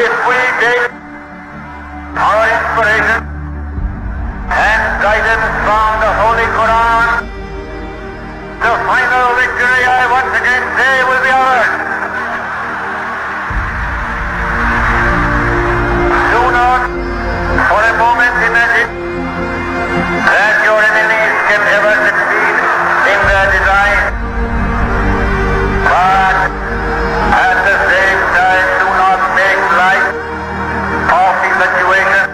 If we take our inspiration and guidance from the Holy Quran, the final victory, I once again say, will be ours. Do not for a moment imagine that your enemies can ever succeed in their design, but at the same time do not make light of the situation,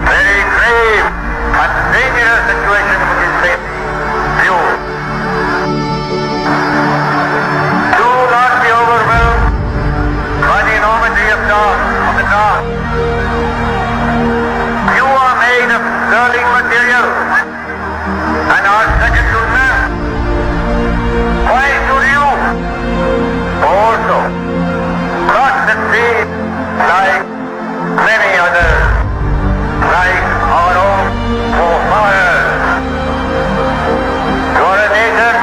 very grave and dangerous situation which is facing you. Do not be overwhelmed by the enormity of the task. You are made of sterling material and are second to none. Why should you also cross the sea like many others, like our own forefathers? You are a nation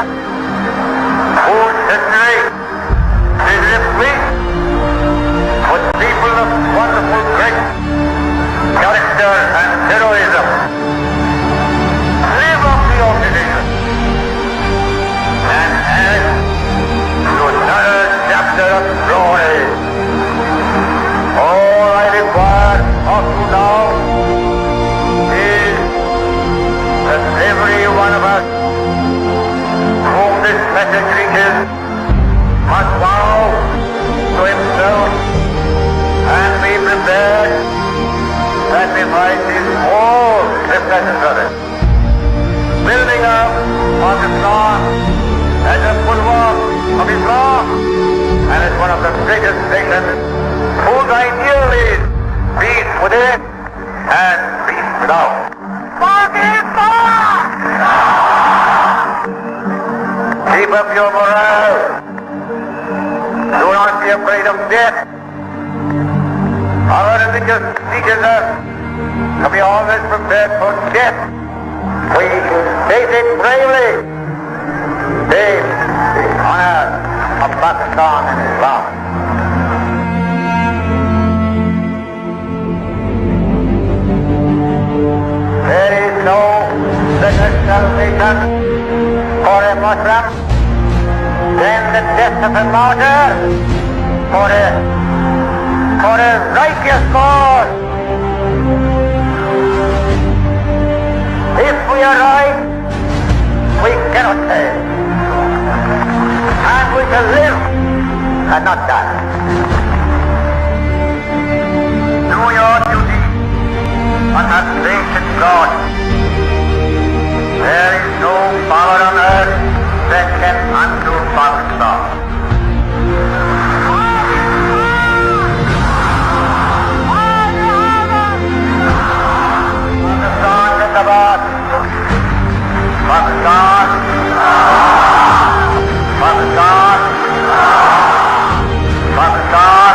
whose history is replete with people of wonderful great character and heroism. Live up to your tradition and add to another chapter of glory. All I require of you now is that every one of us whom this message reaches must vow to himself and be prepared sacrifices all if necessary. Building up Pakistan as a bulwark of Islam and as one of the greatest nations whose ideal is peace within and peace without. Pakistan! Keep up your morale. Do not be afraid of death. Our religion teaches us to be always prepared for death. We face it bravely. Save the honor of Pakistan and Islam. There is no better salvation for a Muslim than the death of a martyr for a righteous cause. If we are right, we cannot fail. And we shall live and not die. Do your duty and have faith in God. There is no power on earth that can undo Pakistan. Pakistan Zindabad. Pakistan. Pakistan. Pakistan.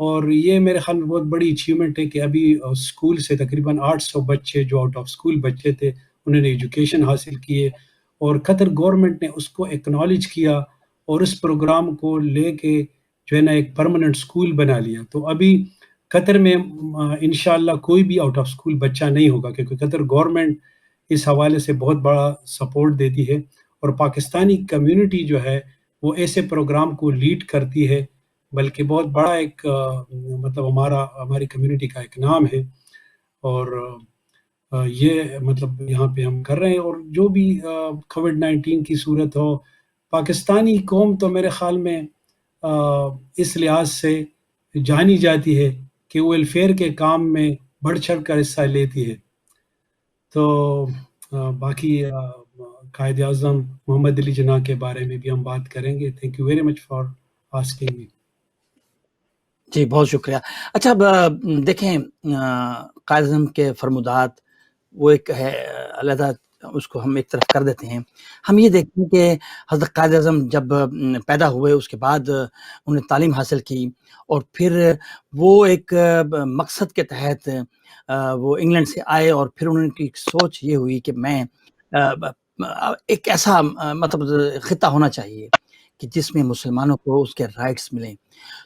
اور یہ میرے خیال میں بہت بڑی achievement ہے کہ ابھی اسکول سے تقریباً 800 بچے جو آؤٹ آف اسکول بچے تھے انہوں نے ایجوکیشن حاصل کیے، اور قطر گورنمنٹ نے اس کو ایکنالج کیا اور اس پروگرام کو لے کے جو ہے نا ایک پرماننٹ اسکول بنا لیا. تو ابھی قطر میں انشاءاللہ کوئی بھی آؤٹ آف اسکول بچہ نہیں ہوگا، کیونکہ قطر گورنمنٹ اس حوالے سے بہت بڑا سپورٹ دیتی ہے، اور پاکستانی کمیونٹی جو ہے وہ ایسے پروگرام کو لیڈ کرتی ہے، بلکہ بہت بڑا ایک مطلب ہماری کمیونٹی کا ایک نام ہے. اور یہ مطلب یہاں پہ ہم کر رہے ہیں. اور جو بھی کووڈ-19 کی صورت ہو، پاکستانی قوم تو میرے خیال میں اس لحاظ سے جانی جاتی ہے کہ وہ ویلفیئر کے کام میں بڑھ چڑھ کر حصہ لیتی ہے. تو باقی قائد اعظم محمد علی جناح کے بارے میں بھی ہم بات کریں گے. Thank you very much for asking me. جی بہت شکریہ. اچھا دیکھیں قائد اعظم کے فرمودات وہ ایک ہے علیحدہ، اس کو ہم ایک طرف کر دیتے ہیں. ہم یہ دیکھتے ہیں کہ حضرت قائد اعظم جب پیدا ہوئے اس کے بعد انہوں نے تعلیم حاصل کی، اور پھر وہ ایک مقصد کے تحت وہ انگلینڈ سے آئے، اور پھر انہوں کی سوچ یہ ہوئی کہ میں ایک ایسا مطلب خطہ ہونا چاہیے کہ جس میں مسلمانوں کو اس کے رائٹس ملیں.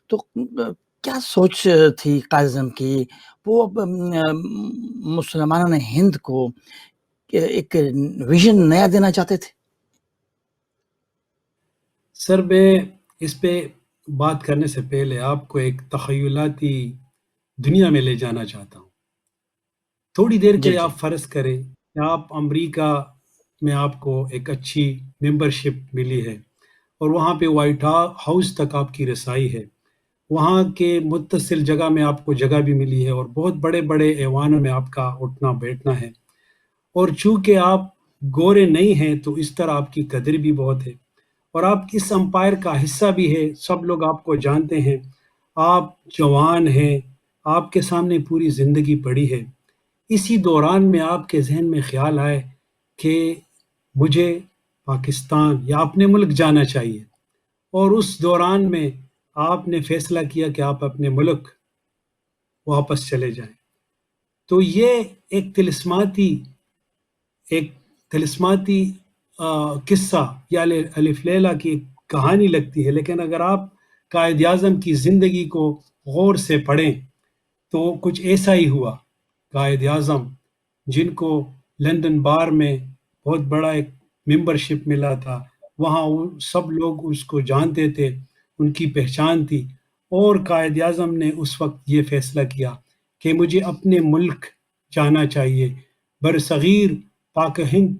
تو کیا سوچ تھی قائد اعظم کی؟ وہ مسلمانوں ہند کو ایک ویژن نیا دینا چاہتے تھے. سر میں اس پہ بات کرنے سے پہلے آپ کو ایک تخیلاتی دنیا میں لے جانا چاہتا ہوں. تھوڑی دیر کے جی آپ فرض کریں کہ آپ امریکہ میں آپ کو ایک اچھی ممبرشپ ملی ہے، اور وہاں پہ وائٹ ہاؤس تک آپ کی رسائی ہے، وہاں کے متصل جگہ میں آپ کو جگہ بھی ملی ہے، اور بہت بڑے بڑے ایوانوں میں آپ کا اٹھنا بیٹھنا ہے. اور چونکہ آپ گورے نہیں ہیں تو اس طرح آپ کی قدر بھی بہت ہے، اور آپ اس امپائر کا حصہ بھی ہے. سب لوگ آپ کو جانتے ہیں، آپ جوان ہیں، آپ کے سامنے پوری زندگی پڑی ہے. اسی دوران میں آپ کے ذہن میں خیال آئے کہ مجھے پاکستان یا اپنے ملک جانا چاہیے، اور اس دوران میں آپ نے فیصلہ کیا کہ آپ اپنے ملک واپس چلے جائیں. تو یہ ایک طلسماتی قصہ یا الف لیلا کی کہانی لگتی ہے، لیکن اگر آپ قائد اعظم کی زندگی کو غور سے پڑھیں تو کچھ ایسا ہی ہوا. قائد اعظم جن کو لندن بار میں بہت بڑا ایک ممبرشپ ملا تھا، وہاں سب لوگ اس کو جانتے تھے، ان کی پہچان تھی، اور قائد اعظم نے اس وقت یہ فیصلہ کیا کہ مجھے اپنے ملک جانا چاہیے. برصغیر پاک ہند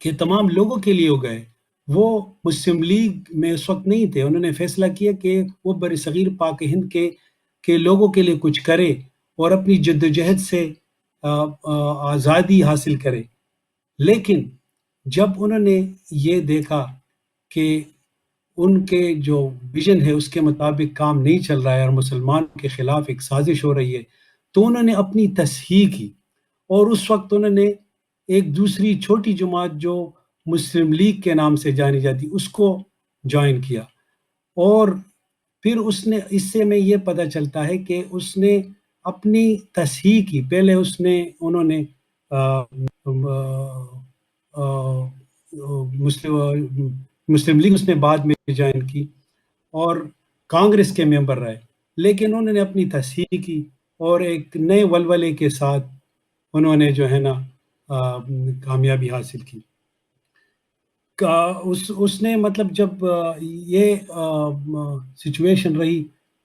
کے تمام لوگوں کے لیے ہو گئے، وہ مسلم لیگ میں اس وقت نہیں تھے. انہوں نے فیصلہ کیا کہ وہ برصغیر پاک ہند کے لوگوں کے لیے کچھ کرے اور اپنی جدوجہد سے آزادی حاصل کرے. لیکن جب انہوں نے یہ دیکھا کہ ان کے جو ویژن ہے اس کے مطابق کام نہیں چل رہا ہے اور مسلمانوں کے خلاف ایک سازش ہو رہی ہے، تو انہوں نے اپنی تصحیح کی، اور اس وقت انہوں نے ایک دوسری چھوٹی جماعت جو مسلم لیگ کے نام سے جانی جاتی اس کو جوائن کیا. اور پھر اس سے میں یہ پتہ چلتا ہے کہ اس نے اپنی تصحیح کی. پہلے انہوں نے مسلم لیگ اس نے بعد میں جوائن کی اور کانگریس کے ممبر رہے، لیکن انہوں نے اپنی تصحیح کی اور ایک نئے ولولے کے ساتھ انہوں نے جو ہے نا کامیابی حاصل کی. اس نے مطلب جب یہ سچویشن رہی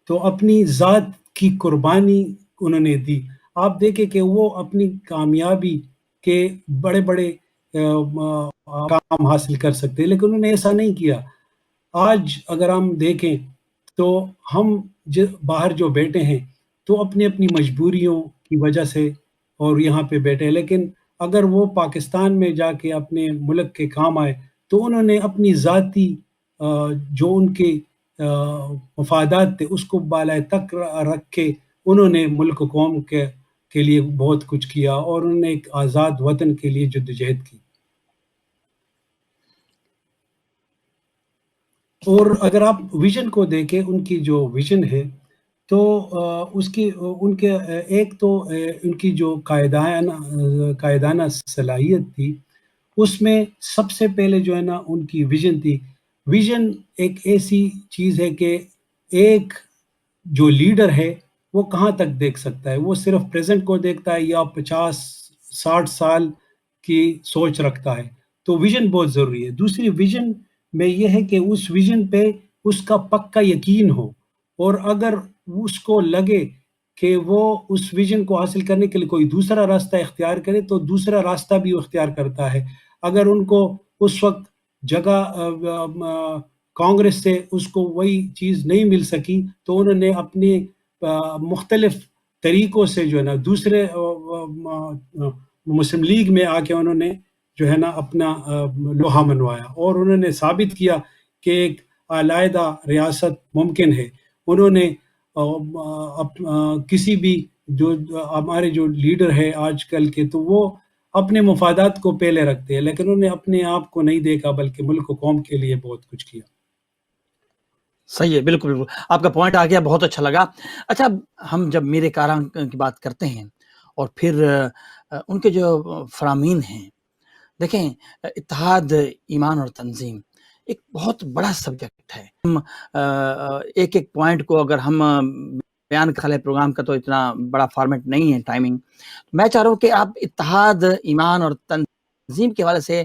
تو اپنی ذات کی قربانی انہوں نے دی. آپ دیکھیں کہ وہ اپنی کامیابی کے بڑے بڑے کام حاصل کر سکتے، لیکن انہوں نے ایسا نہیں کیا. آج اگر ہم دیکھیں تو ہم باہر جو بیٹھے ہیں تو اپنی اپنی مجبوریوں کی وجہ سے اور یہاں پہ بیٹھے، لیکن اگر وہ پاکستان میں جا کے اپنے ملک کے کام آئے تو انہوں نے اپنی ذاتی جو ان کے مفادات تھے اس کو بالائے تک رکھ کے انہوں نے ملک و قوم کے لیے بہت کچھ کیا، اور انہوں نے ایک آزاد وطن کے لیے جدوجہد کی. اور اگر آپ ویژن کو دیکھیں، ان کی جو ویژن ہے تو اس کی ان کے ایک تو ان کی جو قائدانہ صلاحیت تھی، اس میں سب سے پہلے جو ہے نا ان کی ویژن تھی. ویژن ایک ایسی چیز ہے کہ ایک جو لیڈر ہے وہ کہاں تک دیکھ سکتا ہے، وہ صرف پریزنٹ کو دیکھتا ہے یا 50-60 سال کی سوچ رکھتا ہے. تو ویژن بہت ضروری ہے. دوسری ویژن میں یہ ہے کہ اس ویژن پہ اس کا پکا یقین ہو، اور اگر اس کو لگے کہ وہ اس ویژن کو حاصل کرنے کے لیے کوئی دوسرا راستہ اختیار کرے تو دوسرا راستہ بھی وہ اختیار کرتا ہے. اگر ان کو اس وقت جگہ کانگریس سے اس کو وہی چیز نہیں مل سکی تو انہوں نے اپنے مختلف طریقوں سے جو ہے نا دوسرے مسلم لیگ میں آ کے انہوں نے جو ہے نا اپنا لوہا منوایا، اور انہوں نے ثابت کیا کہ ایک علیحدہ ریاست ممکن ہے. انہوں نے کسی بھی جو ہمارے جو لیڈر ہے آج کل کے، تو وہ اپنے مفادات کو پہلے رکھتے ہیں، لیکن انہوں نے اپنے آپ کو نہیں دیکھا بلکہ ملک و قوم کے لیے بہت کچھ کیا. صحیح ہے، بالکل بالکل آپ کا پوائنٹ آ گیا، بہت اچھا لگا. اچھا، ہم جب میر کاران کی بات کرتے ہیں اور پھر ان کے جو فرامین ہیں، دیکھیں اتحاد، ایمان اور تنظیم ایک بہت بڑا سبجیکٹ ہے. ہم ایک ایک پوائنٹ کو اگر ہم بیان کر لیں، پروگرام کا تو اتنا بڑا فارمیٹ نہیں ہے، ٹائمنگ. میں چاہ رہا ہوں کہ آپ اتحاد، ایمان اور تنظیم کے حوالے سے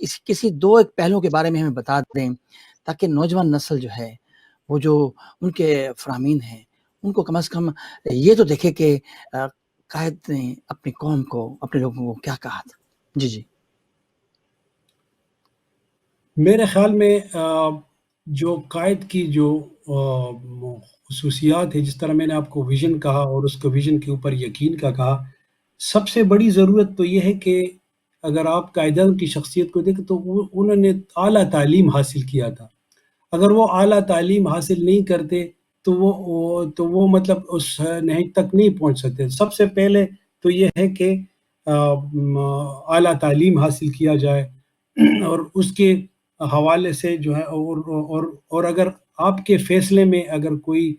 اس کسی دو ایک پہلوؤں کے بارے میں ہمیں بتا دیں، تاکہ نوجوان نسل جو ہے وہ جو ان کے فرامین ہیں ان کو کم از کم یہ تو دیکھے کہ قائد نے اپنی قوم کو، اپنے لوگوں کو کیا کہا تھا. جی جی. میرے خیال میں جو قائد کی جو خصوصیات ہے، جس طرح میں نے آپ کو ویژن کہا اور اس کو ویژن کے اوپر یقین کا کہا، سب سے بڑی ضرورت تو یہ ہے کہ اگر آپ قائدین کی شخصیت کو دیکھیں تو انہوں نے اعلیٰ تعلیم حاصل کیا تھا. اگر وہ اعلیٰ تعلیم حاصل نہیں کرتے تو وہ مطلب اس نہج تک نہیں پہنچ سکتے. سب سے پہلے تو یہ ہے کہ اعلیٰ تعلیم حاصل کیا جائے، اور اس کے حوالے سے جو ہے اور اگر آپ کے فیصلے میں اگر کوئی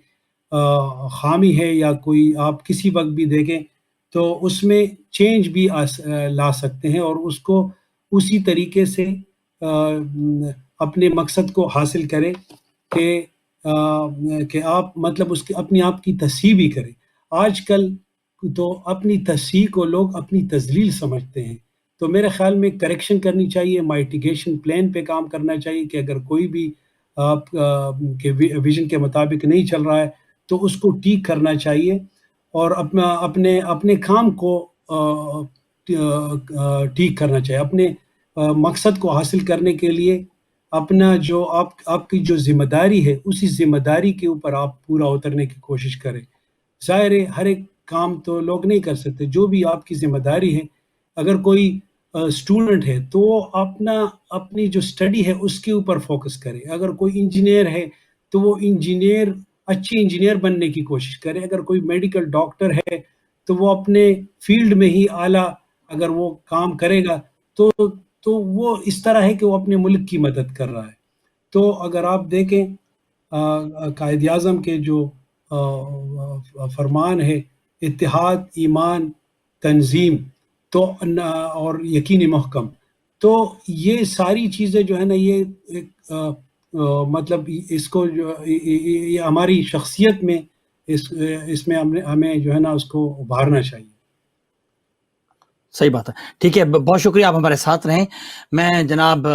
خامی ہے یا کوئی آپ کسی وقت بھی دیکھیں تو اس میں چینج بھی لا سکتے ہیں، اور اس کو اسی طریقے سے اپنے مقصد کو حاصل کریں کہ آپ مطلب اس کی اپنی آپ کی تصحیح بھی کریں. آج کل تو اپنی تصحیح کو لوگ اپنی تذلیل سمجھتے ہیں. تو میرے خیال میں کریکشن کرنی چاہیے، مائٹیگیشن پلان پہ کام کرنا چاہیے کہ اگر کوئی بھی آپ کے ویژن کے مطابق نہیں چل رہا ہے تو اس کو ٹھیک کرنا چاہیے، اور اپنے کام کو ٹھیک کرنا چاہیے. اپنے مقصد کو حاصل کرنے کے لیے اپنا جو آپ کی جو ذمہ داری ہے، اسی ذمہ داری کے اوپر آپ پورا اترنے کی کوشش کریں. ظاہر ہے ہر ایک کام تو لوگ نہیں کر سکتے، جو بھی آپ کی ذمہ داری ہے. اگر کوئی اسٹوڈنٹ ہے تو وہ اپنی جو اسٹڈی ہے اس کے اوپر فوکس کرے. اگر کوئی انجینئر ہے تو وہ اچھی انجینئر بننے کی کوشش کرے. اگر کوئی میڈیکل ڈاکٹر ہے تو وہ اپنے فیلڈ میں ہی اعلیٰ اگر وہ کام کرے گا تو وہ اس طرح ہے کہ وہ اپنے ملک کی مدد کر رہا ہے. تو اگر آپ دیکھیں قائد اعظم کے جو فرمان ہے، اتحاد، ایمان، تنظیم تو اور یقین محکم، تو یہ ساری چیزیں جو ہے نا یہ ایک مطلب اس کو یہ ہماری شخصیت میں اس میں ہمیں جو ہے نا اس کو ابھارنا چاہیے. صحیح بات ہے. ٹھیک ہے، بہت شکریہ، آپ ہمارے ساتھ رہیں. میں جناب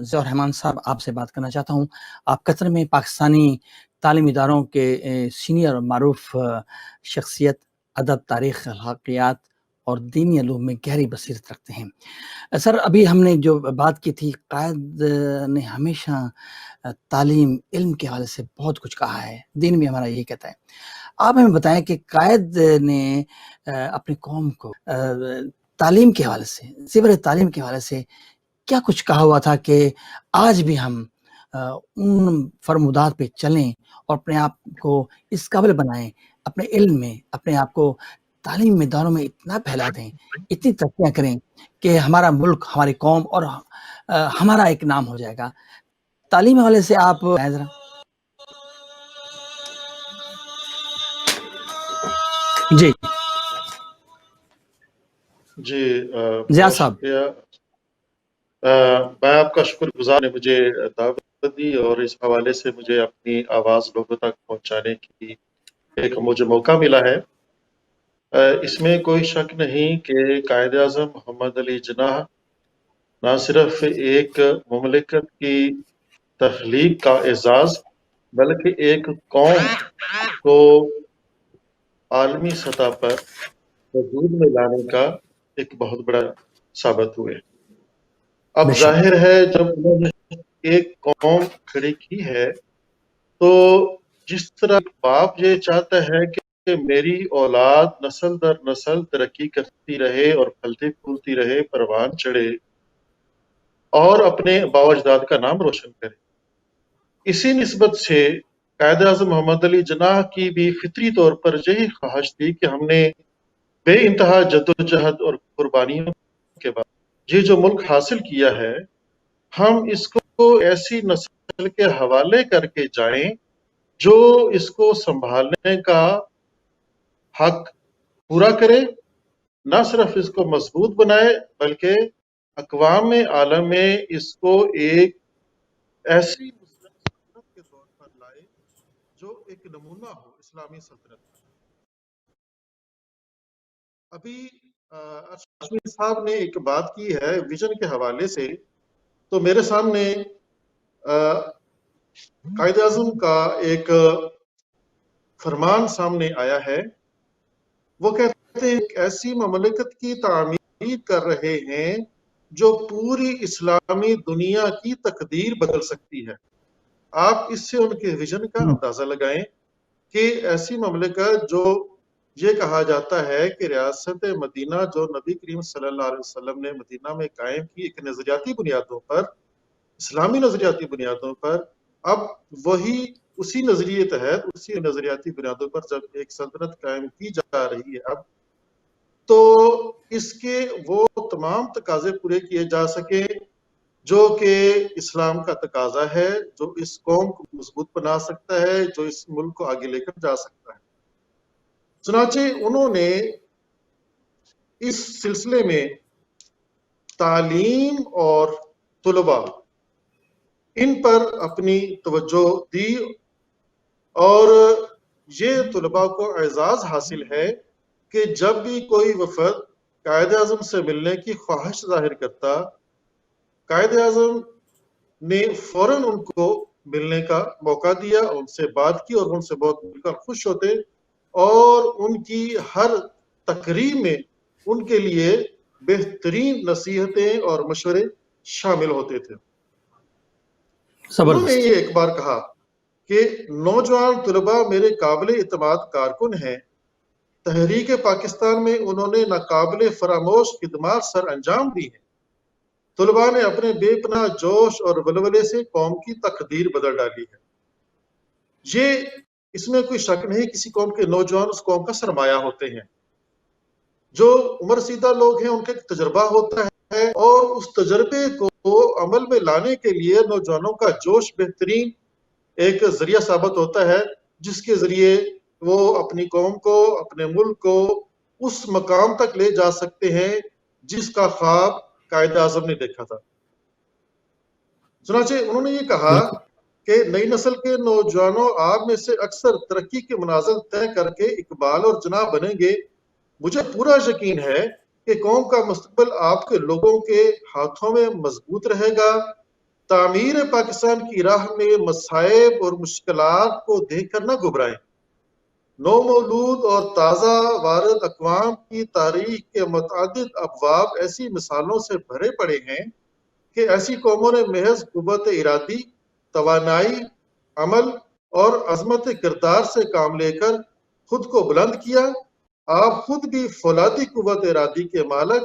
ضیاء الرحمان صاحب آپ سے بات کرنا چاہتا ہوں. آپ قطر میں پاکستانی تعلیمی اداروں کے سینئر اور معروف شخصیت، ادب، تاریخ، اخلاقیات اور دینی علوم میں گہری بصیرت رکھتے ہیں. سر، ابھی ہم نے جو بات کی تھی، قائد نے ہمیشہ تعلیم، علم کے حوالے سے بہت کچھ کہا ہے. دین بھی ہمارا یہی کہتا ہے. آپ ہمیں بتائیں کہ قائد نے اپنی قوم کو تعلیم کے حوالے سے، زیور تعلیم کے حوالے سے کیا کچھ کہا ہوا تھا کہ آج بھی ہم ان فرمودات پہ چلیں اور اپنے آپ کو اس قابل بنائیں، اپنے علم میں اپنے آپ کو تعلیم میں دوروں میں اتنا پھیلا دیں، اتنی ترقیاں کریں کہ ہمارا ملک، ہماری قوم اور ہمارا ایک نام ہو جائے گا. تعلیم حوالے سے آپ ذرا. جی جی ضیاء بہت صاحب، شکریہ. میں آپ کا شکر گزار نے مجھے دعوت دی اور اس حوالے سے مجھے اپنی آواز لوگوں تک پہنچانے کی ایک مجھے موقع ملا ہے. اس میں کوئی شک نہیں کہ قائد اعظم محمد علی جناح نہ صرف ایک مملکت کی تخلیق کا اعزاز بلکہ ایک قوم کو عالمی سطح پر وجود میں لانے کا ایک بہت بڑا ثابت ہوئے. اب بے شک، ظاہر ہے جب انہوں نے ایک قوم کھڑی کی ہے تو جس طرح باپ یہ چاہتا ہے کہ میری اولاد نسل در نسل ترقی کرتی رہے اور پھلتی پھولتی رہے، پروان چڑھے اور اپنے آباء و اجداد کا نام روشن کرے، اسی نسبت سے قائد اعظم محمد علی جناح کی بھی فطری طور پر یہی خواہش تھی کہ ہم نے بے انتہا جدوجہد اور قربانیوں کے بعد یہ جو ملک حاصل کیا ہے، ہم اس کو ایسی نسل کے حوالے کر کے جائیں جو اس کو سنبھالنے کا حق پورا کرے، نہ صرف اس کو مضبوط بنائے بلکہ اقوام عالم میں اس کو ایک ایسی سلطنت کے طور پر لائے جو ایک نمونہ ہو اسلامی سلطنت کا. ابھی اشمی صاحب نے ایک بات کی ہے ویژن کے حوالے سے، تو میرے سامنے قائد اعظم کا ایک فرمان سامنے آیا ہے. وہ کہتے ہیں ایک ایسی مملکت کی تعمیر کر رہے ہیں جو پوری اسلامی دنیا کی تقدیر بدل سکتی ہے. آپ اس سے ان کے ویژن کا اندازہ لگائیں کہ ایسی مملکت جو یہ کہا جاتا ہے کہ ریاست مدینہ جو نبی کریم صلی اللہ علیہ وسلم نے مدینہ میں قائم کی ایک نظریاتی بنیادوں پر، اسلامی نظریاتی بنیادوں پر، اب وہی اسی نظریے تحت اسی نظریاتی بنیادوں پر جب ایک سلطنت قائم کی جا رہی ہے اب، تو اس کے وہ تمام تقاضے پورے کیے جا سکیں جو کہ اسلام کا تقاضا ہے، جو اس قوم کو مضبوط بنا سکتا ہے، جو اس ملک کو آگے لے کر جا سکتا ہے. چنانچہ انہوں نے اس سلسلے میں تعلیم اور طلباء ان پر اپنی توجہ دی، اور یہ طلباء کو اعزاز حاصل ہے کہ جب بھی کوئی وفد قائد اعظم سے ملنے کی خواہش ظاہر کرتا، قائد اعظم نے فوراً ان کو ملنے کا موقع دیا، ان سے بات کی اور ان سے بہت مل کر خوش ہوتے، اور ان کی ہر تقریب میں ان کے لیے بہترین نصیحتیں اور مشورے شامل ہوتے تھے. انہوں نے یہ ایک بار کہا کہ نوجوان طلباء میرے قابل اعتماد کارکن ہیں. تحریک پاکستان میں انہوں نے ناقابل فراموش خدمات سر انجام دی ہیں. طلباء نے اپنے بے پناہ جوش اور ولولے سے قوم کی تقدیر بدل ڈالی ہے. یہ اس میں کوئی شک نہیں، کسی قوم کے نوجوان اس قوم کا سرمایہ ہوتے ہیں. جو عمر رسیدہ لوگ ہیں ان کا تجربہ ہوتا ہے، اور اس تجربے کو عمل میں لانے کے لیے نوجوانوں کا جوش بہترین ایک ذریعہ ثابت ہوتا ہے، جس کے ذریعے وہ اپنی قوم کو، اپنے ملک کو اس مقام تک لے جا سکتے ہیں جس کا خواب قائد اعظم نے دیکھا تھا. چنانچہ انہوں نے یہ کہا کہ نئی نسل کے نوجوانوں، آپ میں سے اکثر ترقی کے منازل طے کر کے اقبال اور جناح بنیں گے. مجھے پورا یقین ہے کہ قوم کا مستقبل آپ کے لوگوں کے ہاتھوں میں مضبوط رہے گا. تعمیر پاکستان کی راہ میں مصائب اور مشکلات کو دیکھ کر نہ گھبرائیں. نو مولود اور تازہ وارد اقوام کی تاریخ کے متعدد ابواب ایسی مثالوں سے بھرے پڑے ہیں کہ ایسی قوموں نے محض قوت ارادی، توانائی، عمل اور عظمت کردار سے کام لے کر خود کو بلند کیا. آپ خود بھی فولادی قوت ارادی کے مالک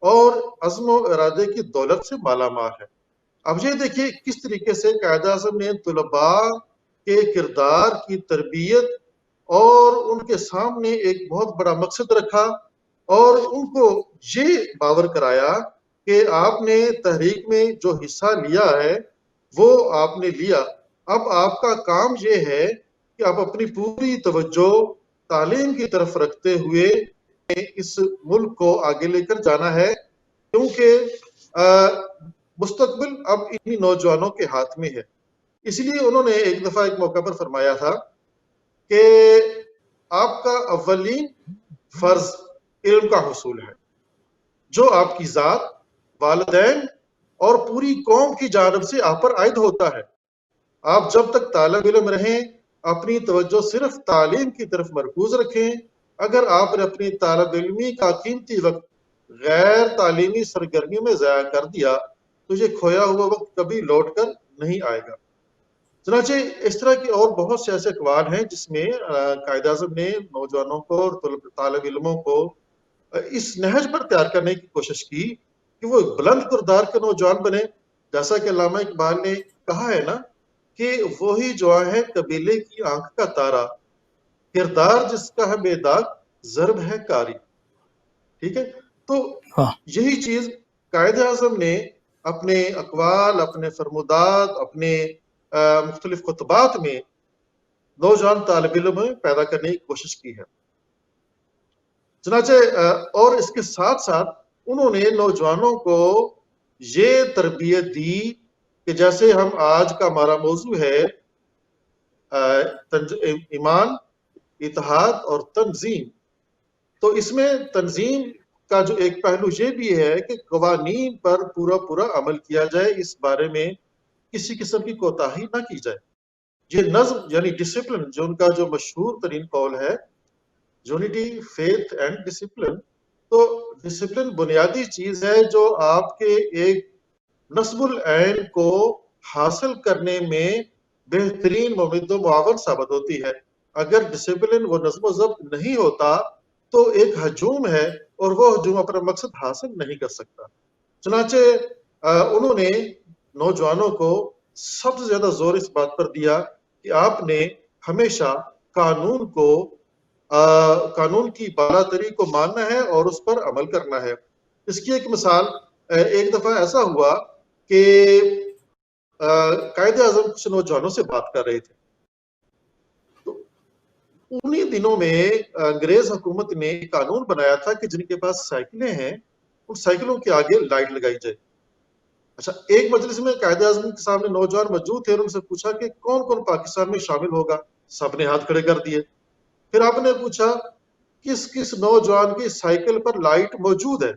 اور عزم و ارادے کی دولت سے مالا مال ہے. اب یہ دیکھیے کس طریقے سے قائد اعظم نے طلباء کے کردار کی تربیت اور ان کے سامنے ایک بہت بڑا مقصد رکھا، اور ان کو یہ باور کرایا کہ آپ نے تحریک میں جو حصہ لیا ہے وہ آپ نے لیا. اب آپ کا کام یہ ہے کہ آپ اپنی پوری توجہ تعلیم کی طرف رکھتے ہوئے اس ملک کو آگے لے کر جانا ہے، کیونکہ مستقبل اب انہی نوجوانوں کے ہاتھ میں ہے۔ اس لیے انہوں نے ایک دفعہ ایک موقع پر فرمایا تھا کہ آپ کا اولین فرض علم کا حصول ہے، جو آپ کی ذات، والدین اور پوری قوم کی جانب سے آپ پر عائد ہوتا ہے۔ آپ جب تک طالب علم رہیں اپنی توجہ صرف تعلیم کی طرف مرکوز رکھیں۔ اگر آپ نے اپنی طالب علمی کا قیمتی وقت غیر تعلیمی سرگرمیوں میں ضائع کر دیا تو یہ کھویا ہوا وقت کبھی لوٹ کر نہیں آئے گا۔ چنانچہ اس طرح کی اور بہت سے ایسے اقوال ہیں جس میں قائد اعظم نے نوجوانوں کو اور طالب علموں کو اس نہج پر تیار کرنے کی کوشش کی کہ وہ بلند کردار کے نوجوان بنے، جیسا کہ علامہ اقبال نے کہا ہے نا کہ وہی جو ہے قبیلے کی آنکھ کا تارا، کردار جس کا ہے بے داغ، ضرب ہے کاری۔ ٹھیک ہے، تو یہی چیز قائد اعظم نے اپنے اقوال، اپنے فرمودات، اپنے مختلف خطبات میں نوجوان طالب علم میں پیدا کرنے کی کوشش کی ہے۔ چنانچہ اور اس کے ساتھ ساتھ انہوں نے نوجوانوں کو یہ تربیت دی کہ جیسے ہم آج کا ہمارا موضوع ہے ایمان، اتحاد اور تنظیم، تو اس میں تنظیم کا جو ایک پہلو یہ بھی ہے کہ قوانین پر پورا عمل کیا جائے، اس بارے میں کسی قسم کی کوتاہی نہ کی جائے۔ یہ نظم یعنی ڈسپلن، جو ان کا جو مشہور ترین قول ہے، یونٹی، فیتھ اینڈ ڈسپلن، تو ڈسپلن بنیادی چیز ہے جو آپ کے ایک نصب العین کو حاصل کرنے میں بہترین ممد و معاون ثابت ہوتی ہے۔ اگر ڈسپلن وہ نظم و ضبط نہیں ہوتا تو ایک ہجوم ہے اور وہ ہجوم اپنا مقصد حاصل نہیں کر سکتا۔ چنانچہ انہوں نے نوجوانوں کو سب سے زیادہ زور اس بات پر دیا کہ آپ نے ہمیشہ قانون کی بالاتری کو ماننا ہے اور اس پر عمل کرنا ہے۔ اس کی ایک مثال، ایک دفعہ ایسا ہوا کہ قائد اعظم کچھ نوجوانوں سے بات کر رہے تھے، تو انہی دنوں میں انگریز حکومت نے قانون بنایا تھا کہ جن کے پاس سائیکلیں ہیں ان سائیکلوں کے آگے لائٹ لگائی جائے۔ اچھا، ایک مجلس میں قائد اعظم کے سامنے نوجوان موجود تھے اور ان سے پوچھا کہ کون کون پاکستان میں شامل ہوگا؟ سب نے ہاتھ کھڑے کر دیے۔ پھر آپ نے پوچھا کس نوجوان کی سائیکل پر لائٹ موجود ہے؟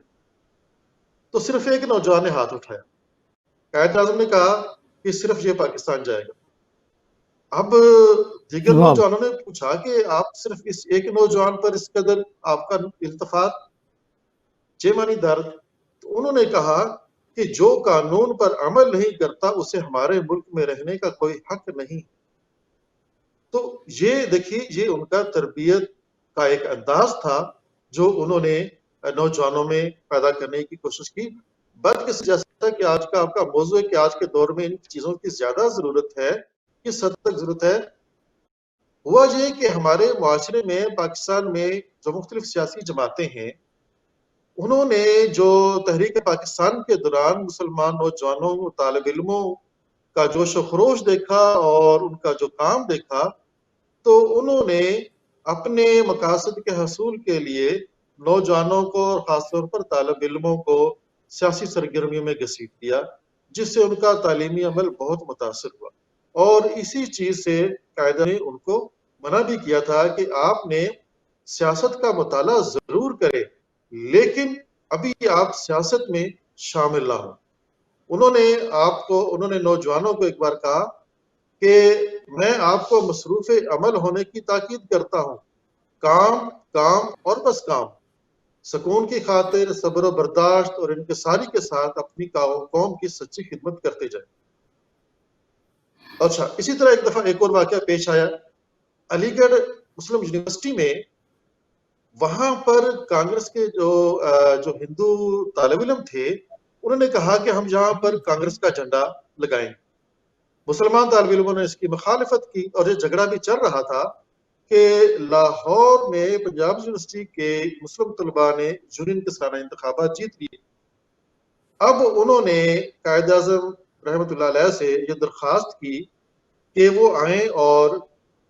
تو صرف ایک نوجوان نے ہاتھ اٹھایا۔ قائد اعظم نے کہا کہ صرف یہ پاکستان جائے گا۔ اب دیگر نوجوانوں نے پوچھا کہ آپ صرف اس ایک نوجوان پر اس قدر آپ کا التفات، جیمانی درد؟ تو انہوں نے کہا کہ جو قانون پر عمل نہیں کرتا اسے ہمارے ملک میں رہنے کا کوئی حق نہیں۔ تو یہ دیکھیے، یہ ان کا تربیت کا ایک انداز تھا جو انہوں نے نوجوانوں میں پیدا کرنے کی کوشش کی۔ بلکہ جیسا کہ آج کا آپ کا موضوع ہے کہ آج کے دور میں ان چیزوں کی زیادہ ضرورت ہے، کس حد تک ضرورت ہے؟ ہوا یہ کہ ہمارے معاشرے میں، پاکستان میں جو مختلف سیاسی جماعتیں ہیں، انہوں نے جو تحریک پاکستان کے دوران مسلمان نوجوانوں، طالب علموں کا جوش و خروش دیکھا اور ان کا جو کام دیکھا، تو انہوں نے اپنے مقاصد کے حصول کے لیے نوجوانوں کو اور خاص طور پر طالب علموں کو سیاسی سرگرمیوں میں گھسیٹ دیا، جس سے ان کا تعلیمی عمل بہت متاثر ہوا۔ اور اسی چیز سے قاعدہ نے ان کو منع بھی کیا تھا کہ آپ نے سیاست کا مطالعہ ضرور کریں لیکن ابھی آپ سیاست میں شامل نہ ہوں۔ انہوں نے نوجوانوں کو ایک بار کہا کہ میں آپ کو مصروف عمل ہونے کی تاکید کرتا ہوں، کام اور بس کام، سکون کی خاطر صبر و برداشت اور انکساری کے ساتھ اپنی قوم کی سچی خدمت کرتے جائیں۔ اچھا، اسی طرح ایک دفعہ ایک اور واقعہ پیش آیا علی گڑھ مسلم یونیورسٹی میں۔ وہاں پر کانگریس کے جو ہندو طالب علم تھے، انہوں نے کہا کہ ہم یہاں پر کانگریس کا جھنڈا لگائیں۔ مسلمان طالب علموں نے اس کی مخالفت کی اور یہ جھگڑا بھی چل رہا تھا کہ لاہور میں پنجاب یونیورسٹی کے مسلم طلباء نے یونین کے سالانہ انتخابات جیت لیے۔ اب انہوں نے قائد اعظم رحمۃ اللہ علیہ سے یہ درخواست کی کہ وہ آئیں اور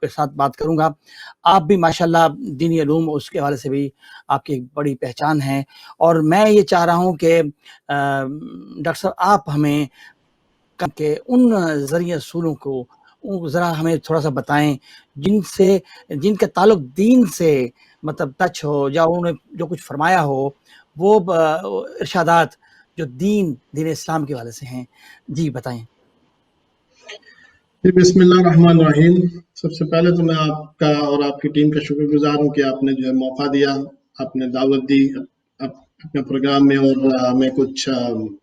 کے ساتھ بات کروں گا. آپ بھی ماشاءاللہ دینی علوم اس کے حوالے سے بھی آپ کی ایک بڑی پہچان ہے, اور میں یہ چاہ رہا ہوں کہ ڈاکٹر صاحب آپ ہمیں کہ ان ذریعہ اصولوں کو ذرا ہمیں تھوڑا سا بتائیں جن کا تعلق دین سے مطلب ٹچ ہو, یا انہوں نے جو کچھ فرمایا ہو وہ ارشادات جو دین اسلام کے حوالے سے ہیں. جی بتائیں. بسم اللہ الرحمن الرحیم. سب سے پہلے تو میں آپ کا اور آپ کی ٹیم کا شکر گزار ہوں کہ آپ نے جو ہے موقع دیا, آپ نے دعوت دی اپنے پروگرام میں اور ہمیں کچھ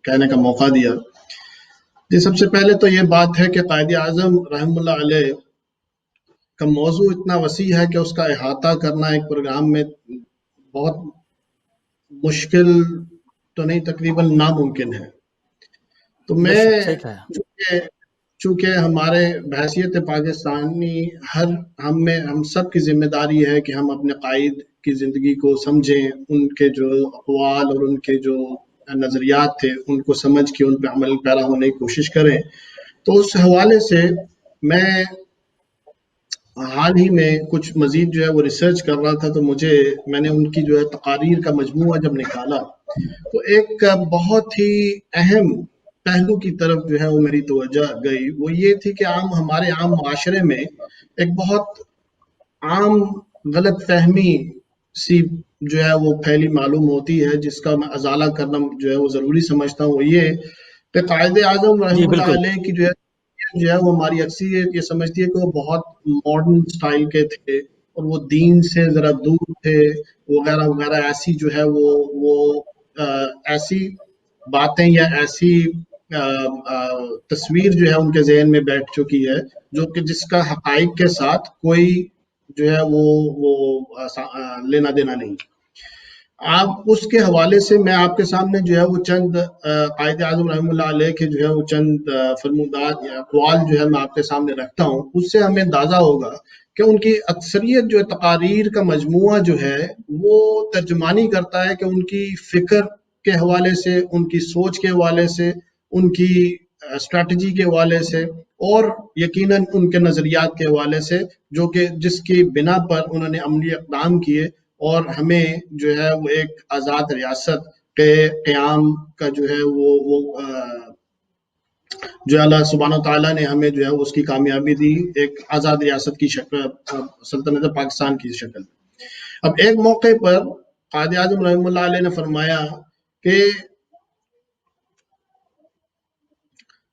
کہنے کا موقع دیا. جی سب سے پہلے تو یہ بات ہے کہ قائد اعظم رحمہ اللہ علیہ کا موضوع اتنا وسیع ہے کہ اس کا احاطہ کرنا ایک پروگرام میں بہت مشکل تو نہیں, تقریباً ناممکن ہے. تو میں چونکہ ہمارے بحیثیت پاکستانی ہم سب کی ذمہ داری ہے کہ ہم اپنے قائد کی زندگی کو سمجھیں, ان کے جو اقوال اور ان کے جو نظریات تھے ان کو سمجھ کے ان پہ عمل پیرا ہونے کی کوشش کریں. تو اس حوالے سے میں حال ہی میں کچھ مزید جو ہے وہ ریسرچ کر رہا تھا, تو میں نے ان کی جو ہے تقاریر کا مجموعہ جب نکالا تو ایک بہت ہی اہم پہلو کی طرف جو ہے وہ میری توجہ گئی. وہ یہ تھی کہ ہمارے عام معاشرے میں ایک بہت عام غلط فہمی سی جو ہے وہ پھیلی معلوم ہوتی ہے, جس کا میں ازالہ کرنا جو ہے وہ ضروری سمجھتا ہوں. وہ یہ کہ قائد اعظم رحمہ اللہ علیہ کی جو ہے وہ ہماری اکثریت یہ سمجھتی ہے کہ وہ بہت ماڈرن سٹائل کے تھے اور وہ دین سے ذرا دور تھے وغیرہ وغیرہ. ایسی جو ہے وہ ایسی باتیں یا ایسی تصویر جو ہے ان کے ذہن میں بیٹھ چکی ہے جو کہ جس کا حقائق کے ساتھ کوئی جو ہے وہ لینا دینا نہیں. آپ اس کے حوالے سے میں آپ کے سامنے جو ہے وہ چند قائد اعظم رحمہ اللہ علیہ کے جو ہے وہ چند فرمودات یا اقوال جو ہے میں آپ کے سامنے رکھتا ہوں. اس سے ہمیں اندازہ ہوگا کہ ان کی اکثریت جو تقاریر کا مجموعہ جو ہے وہ ترجمانی کرتا ہے کہ ان کی فکر کے حوالے سے, ان کی سوچ کے حوالے سے, ان کی اسٹریٹجی کے حوالے سے اور یقیناً ان کے نظریات کے حوالے سے, جو کہ جس کی بنا پر انہوں نے عملی اقدام کیے اور ہمیں جو ہے وہ ایک آزاد ریاست کے قیام کا جو ہے وہ جو اللہ سبحانہ تعالیٰ نے ہمیں جو ہے اس کی کامیابی دی, ایک آزاد ریاست کی شکل, سلطنت پاکستان کی شکل. اب ایک موقع پر قائد اعظم رحمہ اللہ علیہ نے فرمایا کہ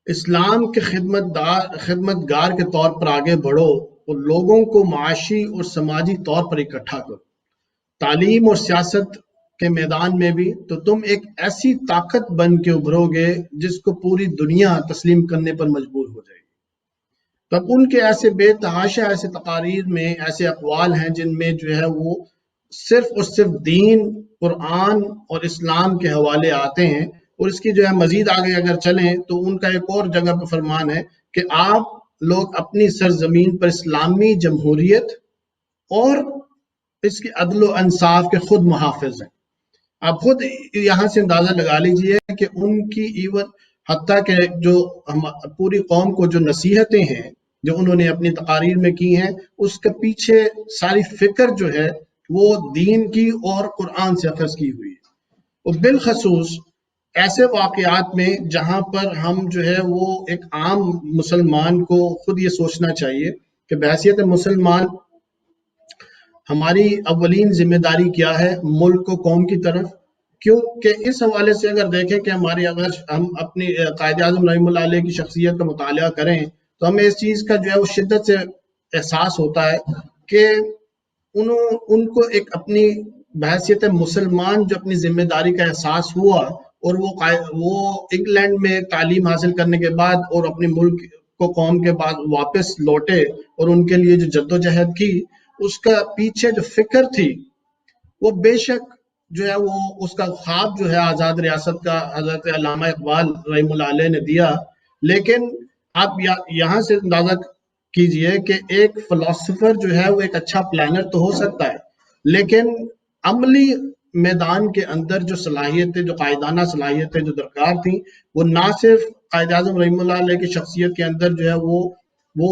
اسلام کے خدمتگار کے طور پر آگے بڑھو اور لوگوں کو معاشی اور سماجی طور پر اکٹھا کرو. تعلیم اور سیاست کے میدان میں بھی تو تم ایک ایسی طاقت بن کے ابھرو گے جس کو پوری دنیا تسلیم کرنے پر مجبور ہو جائے گی. تب ان کے ایسے بے تحاشا ایسے تقاریر میں ایسے اقوال ہیں جن میں جو ہے وہ صرف اور صرف دین, قرآن اور اسلام کے حوالے آتے ہیں. اور اس کی جو ہے مزید آگے اگر چلیں تو ان کا ایک اور جگہ پہ فرمان ہے کہ آپ لوگ اپنی سرزمین پر اسلامی جمہوریت اور اس کی عدل و انصاف کے خود محافظ ہیں. آپ خود یہاں سے اندازہ لگا لیجئے کہ ان کی ایون حتیٰ کہ جو پوری قوم کو جو نصیحتیں ہیں جو انہوں نے اپنی تقاریر میں کی ہیں, اس کے پیچھے ساری فکر جو ہے وہ دین کی اور قرآن سے اخذ کی ہوئی ہے. اور بالخصوص ایسے واقعات میں جہاں پر ہم جو ہے وہ ایک عام مسلمان کو خود یہ سوچنا چاہیے کہ بحیثیت مسلمان ہماری اولین ذمہ داری کیا ہے ملک و قوم کی طرف. کیونکہ اس حوالے سے اگر دیکھیں کہ اگر ہم اپنی قائد اعظم رحمہ اللہ علیہ کی شخصیت کا مطالعہ کریں تو ہمیں اس چیز کا جو ہے وہ شدت سے احساس ہوتا ہے کہ ان کو ایک اپنی بحیثیت مسلمان جو اپنی ذمہ داری کا احساس ہوا اور وہ انگلینڈ میں تعلیم حاصل کرنے کے بعد اور اپنے ملک کو قوم کے بعد واپس لوٹے اور ان کے لیے جو جدوجہد کی, اس کا پیچھے جو فکر تھی وہ بے شک جو ہے وہ اس کا خواب جو ہے آزاد ریاست کا حضرت علامہ اقبال رحمہ اللہ علیہ نے دیا. لیکن آپ یہاں سے اندازہ کیجئے کہ ایک فلسفر جو ہے وہ ایک اچھا پلانر تو ہو سکتا ہے, لیکن عملی میدان کے اندر جو صلاحیتیں, جو قائدانہ صلاحیتیں جو درکار تھیں, وہ نہ صرف قائد اعظم رحمہ اللہ علیہ کی شخصیت کے اندر جو ہے وہ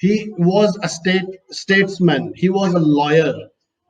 he was a statesman, he was a lawyer,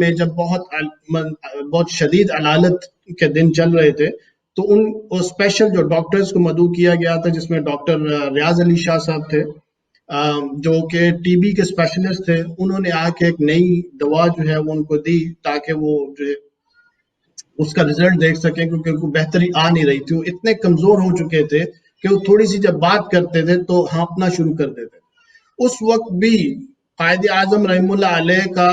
میں جب بہت شدید علالت کے دن چل رہے تھے تو ان اسپیشل جو ڈاکٹرز کو مدعو کیا گیا تھا، جس میں ڈاکٹر ریاض علی شاہ صاحب تھے جو کہ ٹی بی کے اسپیشلسٹ تھے، انہوں نے آ کے ایک نئی دوا جو ہے وہ ان کو دی تاکہ وہ جو ہے اس کا رزلٹ دیکھ سکیں، کیونکہ ان کو بہتری آ نہیں رہی تھی. وہ اتنے کمزور ہو چکے تھے کہ وہ تھوڑی سی جب بات کرتے تھے تو ہانپنا شروع کر دیتے. اس وقت بھی قائد اعظم رحم اللہ علیہ کا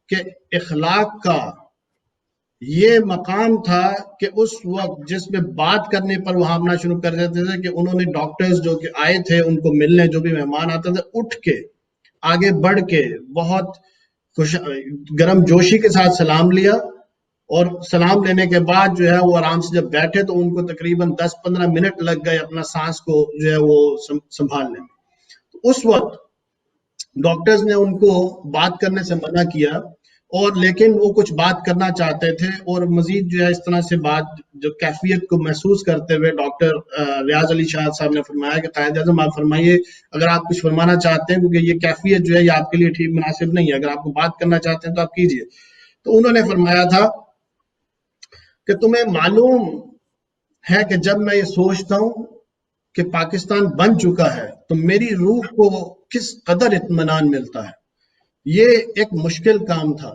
کہ اخلاق کا یہ مقام تھا کہ اس وقت جس میں بات کرنے پر وہ ہانپنا شروع کر دیتے تھے کہ انہوں نے ڈاکٹرز جو کہ آئے تھے ان کو ملنے، جو بھی مہمان آتے تھے، اٹھ کے آگے بڑھ کے بہت گرم جوشی کے ساتھ سلام لیا، اور سلام لینے کے بعد جو ہے وہ آرام سے جب بیٹھے تو ان کو تقریباً 10-15 منٹ لگ گئے اپنا سانس کو جو ہے وہ سنبھالنے میں. اس وقت ڈاکٹرز نے ان کو بات کرنے سے منع کیا، اور لیکن وہ کچھ بات کرنا چاہتے تھے، اور مزید جو ہے اس طرح سے بات جو کیفیت کو محسوس کرتے ہوئے ڈاکٹر ریاض علی شاہ صاحب نے فرمایا کہ قائد اعظم آپ فرمائیے اگر آپ کچھ فرمانا چاہتے ہیں، کیونکہ یہ کیفیت جو ہے یہ آپ کے لیے ٹھیک مناسب نہیں ہے، اگر آپ کو بات کرنا چاہتے ہیں تو آپ کیجئے. تو انہوں نے فرمایا تھا کہ تمہیں معلوم ہے کہ جب میں یہ سوچتا ہوں کہ پاکستان بن چکا ہے تو میری روح کو کس قدر اطمینان ملتا ہے. یہ ایک مشکل کام تھا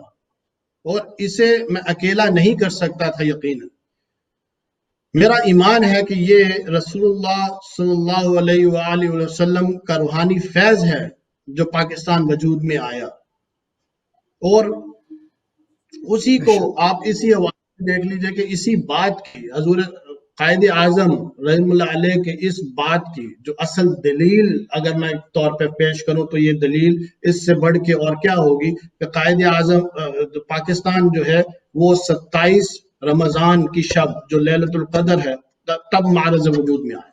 اور اسے میں اکیلا نہیں کر سکتا تھا. یقیناً میرا ایمان ہے کہ یہ رسول اللہ صلی اللہ علیہ وآلہ وسلم کا روحانی فیض ہے جو پاکستان وجود میں آیا، اور اسی کو آپ اسی حوالے سے دیکھ لیجئے کہ اسی بات کی حضور قائد اعظم رحم اللہ علیہ کے اس بات کی جو اصل دلیل اگر میں طور پہ پیش کروں تو یہ دلیل اس سے بڑھ کے اور کیا ہوگی کہ قائد اعظم پاکستان جو ہے وہ 27 رمضان کی شب جو لیلۃ القدر ہے تب معرض وجود میں آئے.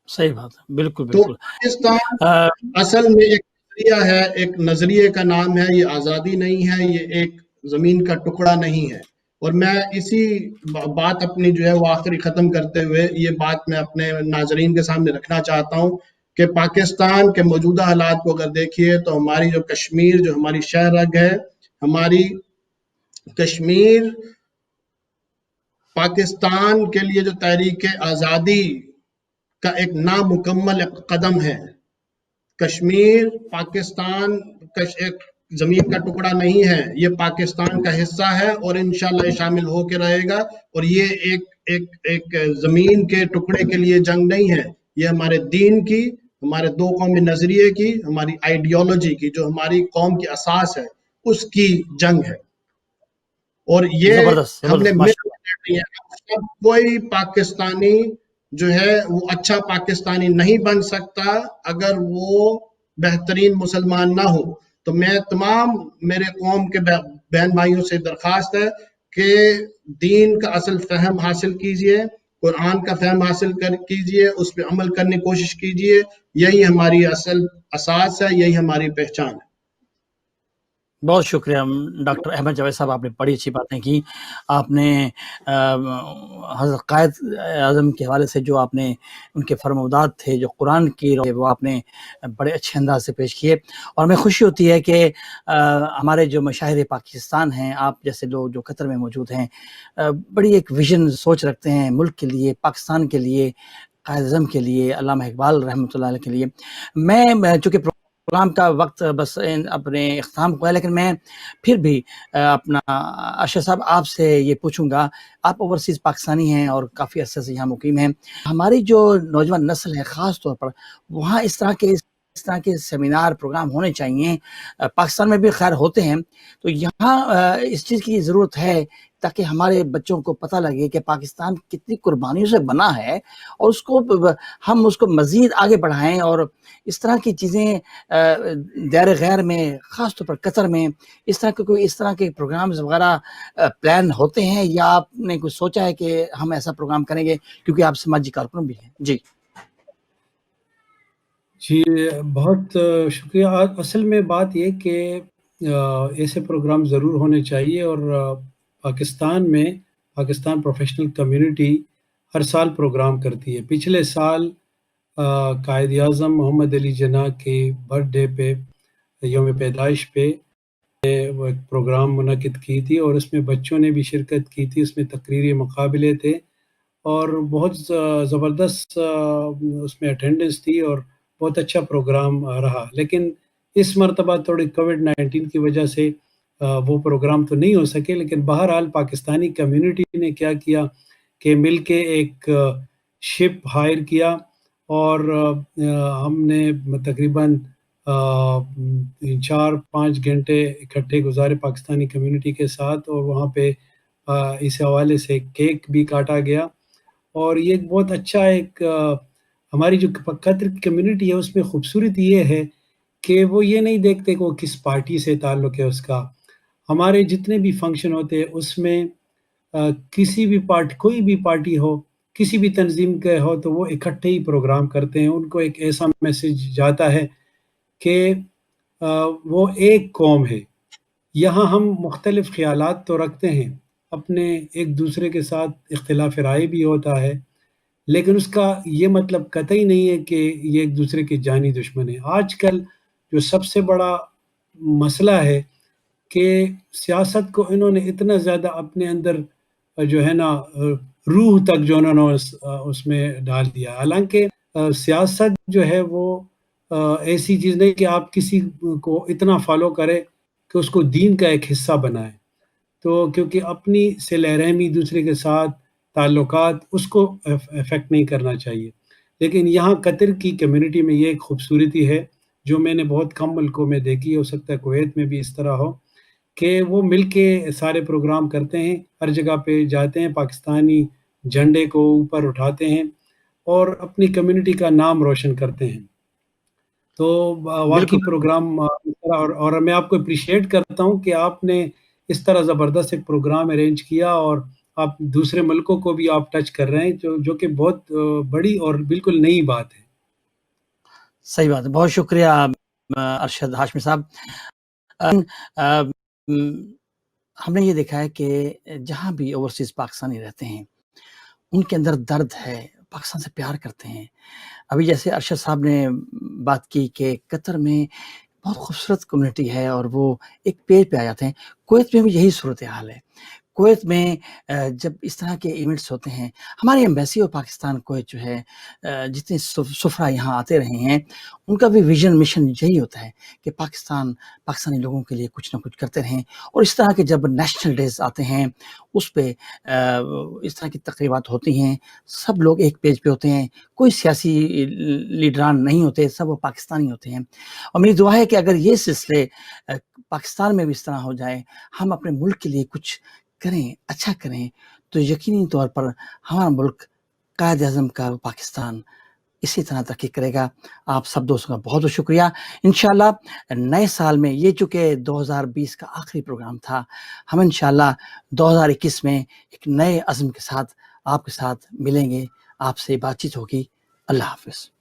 صحیح بات ہے، بالکل تو بالکل. پاکستان اصل میں ایک نظریہ ہے، ایک نظریے کا نام ہے، یہ آزادی نہیں ہے، یہ ایک زمین کا ٹکڑا نہیں ہے. اور میں اسی بات اپنی جو ہے وہ آخری ختم کرتے ہوئے یہ بات میں اپنے ناظرین کے سامنے رکھنا چاہتا ہوں کہ پاکستان کے موجودہ حالات کو اگر دیکھیے تو ہماری جو کشمیر جو ہماری شہ رگ ہے، ہماری کشمیر پاکستان کے لیے جو تحریک آزادی کا ایک نامکمل قدم ہے. کشمیر پاکستان ایک زمین کا ٹکڑا نہیں ہے، یہ پاکستان کا حصہ ہے اور انشاءاللہ شامل ہو کے رہے گا. اور یہ ایک زمین کے ٹکڑے کے لیے جنگ نہیں ہے، یہ ہمارے دین کی، ہمارے دو قومی نظریے کی، ہماری آئیڈیالوجی کی، جو ہماری قوم کی اساس ہے، اس کی جنگ ہے. اور یہ زبردست ہم نے ماشاء اللہ. سب کوئی پاکستانی جو ہے وہ اچھا پاکستانی نہیں بن سکتا اگر وہ بہترین مسلمان نہ ہو. تو میں تمام میرے قوم کے بہن بھائیوں سے درخواست ہے کہ دین کا اصل فہم حاصل کیجئے، قرآن کا فہم حاصل کیجئے، اس پہ عمل کرنے کی کوشش کیجئے. یہی ہماری اصل اساس ہے، یہی ہماری پہچان ہے. بہت شکریہ ڈاکٹر احمد جاوید صاحب، آپ نے بڑی اچھی باتیں کی. آپ نے حضرت قائد اعظم کے حوالے سے جو آپ نے ان کے فرمودات تھے جو قرآن کی وہ آپ نے بڑے اچھے انداز سے پیش کیے. اور ہمیں خوشی ہوتی ہے کہ ہمارے جو مشاہیر پاکستان ہیں، آپ جیسے لوگ جو قطر میں موجود ہیں، بڑی ایک ویژن سوچ رکھتے ہیں ملک کے لیے، پاکستان کے لیے، قائد اعظم کے لیے، علامہ اقبال رحمۃ اللہ علیہ کے لیے. میں چونکہ پروگرام کا وقت بس اپنے اختتام کو ہے، لیکن میں پھر بھی اپنا اشرف صاحب آپ سے یہ پوچھوں گا، آپ اوورسیز پاکستانی ہیں اور کافی عرصے سے یہاں مقیم ہیں. ہماری جو نوجوان نسل ہے خاص طور پر وہاں اس طرح کے سیمینار پروگرام ہونے چاہیے. پاکستان میں بھی خیر ہوتے ہیں، تو یہاں اس چیز کی ضرورت ہے تاکہ ہمارے بچوں کو پتہ لگے کہ پاکستان کتنی قربانیوں سے بنا ہے، اور ہم اس کو مزید آگے بڑھائیں. اور اس طرح کی چیزیں دائرہ غیر میں، خاص طور پر قطر میں اس طرح کے پروگرامز وغیرہ پلان ہوتے ہیں، یا آپ نے کچھ سوچا ہے کہ ہم ایسا پروگرام کریں گے، کیونکہ آپ سماجی کارکن بھی ہیں؟ جی بہت شکریہ. اصل میں بات یہ کہ ایسے پروگرام ضرور ہونے چاہیے، اور پاکستان پروفیشنل کمیونٹی ہر سال پروگرام کرتی ہے. پچھلے سال قائد اعظم محمد علی جناح کے برتھ ڈے پہ، یوم پیدائش پہ، وہ ایک پروگرام منعقد کی تھی اور اس میں بچوں نے بھی شرکت کی تھی. اس میں تقریری مقابلے تھے اور بہت زبردست اس میں اٹینڈنس تھی اور بہت اچھا پروگرام رہا. لیکن اس مرتبہ تھوڑی کووڈ-19 کی وجہ سے وہ پروگرام تو نہیں ہو سکے. لیکن بہرحال پاکستانی کمیونٹی نے کیا کیا کہ مل کے ایک شپ ہائر کیا اور ہم نے تقریباً 4-5 گھنٹے اکٹھے گزارے پاکستانی کمیونٹی کے ساتھ اور وہاں پہ اس حوالے سے کیک بھی کاٹا گیا. اور یہ ایک بہت اچھا ایک ہماری جو قطر کی کمیونٹی ہے اس میں خوبصورتی یہ ہے کہ وہ یہ نہیں دیکھتے کہ وہ کس پارٹی سے تعلق ہے اس کا. ہمارے جتنے بھی فنکشن ہوتے ہیں اس میں کسی بھی کوئی بھی پارٹی ہو, کسی بھی تنظیم کے ہو, تو وہ اکٹھے ہی پروگرام کرتے ہیں. ان کو ایک ایسا میسج جاتا ہے کہ وہ ایک قوم ہے. یہاں ہم مختلف خیالات تو رکھتے ہیں, اپنے ایک دوسرے کے ساتھ اختلاف رائے بھی ہوتا ہے, لیکن اس کا یہ مطلب قطعی نہیں ہے کہ یہ ایک دوسرے کے جانی دشمن ہیں. آج کل جو سب سے بڑا مسئلہ ہے کہ سیاست کو انہوں نے اتنا زیادہ اپنے اندر جو ہے نا روح تک جو انہوں نے اس میں ڈال دیا. حالانکہ سیاست جو ہے وہ ایسی چیز نہیں کہ آپ کسی کو اتنا فالو کرے کہ اس کو دین کا ایک حصہ بنائے. تو کیونکہ اپنی صلہ رحمی دوسرے کے ساتھ تعلقات اس کو افیکٹ نہیں کرنا چاہیے. لیکن یہاں قطر کی کمیونٹی میں یہ ایک خوبصورتی ہے جو میں نے بہت کم ملکوں میں دیکھی, ہو سکتا ہے کویت میں بھی اس طرح ہو, کہ وہ مل کے سارے پروگرام کرتے ہیں, ہر جگہ پہ جاتے ہیں, پاکستانی جھنڈے کو اوپر اٹھاتے ہیں اور اپنی کمیونٹی کا نام روشن کرتے ہیں. تو واقعی پروگرام اور میں آپ کو اپریشیٹ کرتا ہوں کہ آپ نے اس طرح زبردست ایک پروگرام ارینج کیا اور آپ دوسرے ملکوں کو بھی آپ ٹچ کر رہے ہیں, جو کہ بہت بڑی اور بالکل نئی بات ہے. صحیح بات ہے, بہت شکریہ ارشد ہاشمی صاحب. ہم نے یہ دیکھا ہے کہ جہاں بھی اوورسیز پاکستانی رہتے ہیں ان کے اندر درد ہے, پاکستان سے پیار کرتے ہیں. ابھی جیسے ارشد صاحب نے بات کی کہ قطر میں بہت خوبصورت کمیونٹی ہے اور وہ ایک پیج پہ آ جاتے ہیں. کویت میں بھی یہی صورتحال ہے. کویت میں جب اس طرح کے ایونٹس ہوتے ہیں, ہماری ایمبیسی اور پاکستان کویت جو ہے جتنے سفرا یہاں آتے رہے ہیں ان کا بھی ویژن مشن یہی ہوتا ہے کہ پاکستانی لوگوں کے لیے کچھ نہ کچھ کرتے رہیں. اور اس طرح کے جب نیشنل ڈیز آتے ہیں اس پہ اس طرح کی تقریبات ہوتی ہیں, سب لوگ ایک پیج پہ ہوتے ہیں, کوئی سیاسی لیڈران نہیں ہوتے, سب وہ پاکستانی ہوتے ہیں. اور میری دعا ہے کہ اگر یہ سلسلے پاکستان میں بھی اس طرح ہو جائے, ہم اپنے ملک کے لیے کچھ کریں, اچھا کریں, تو یقینی طور پر ہمارا ملک قائد اعظم کا پاکستان اسی طرح ترقی کرے گا. آپ سب دوستوں کا بہت بہت شکریہ. انشاءاللہ نئے سال میں, یہ چونکہ 2020 کا آخری پروگرام تھا, ہم انشاءاللہ 2021 میں ایک نئے عزم کے ساتھ آپ کے ساتھ ملیں گے, آپ سے بات چیت ہوگی. اللہ حافظ.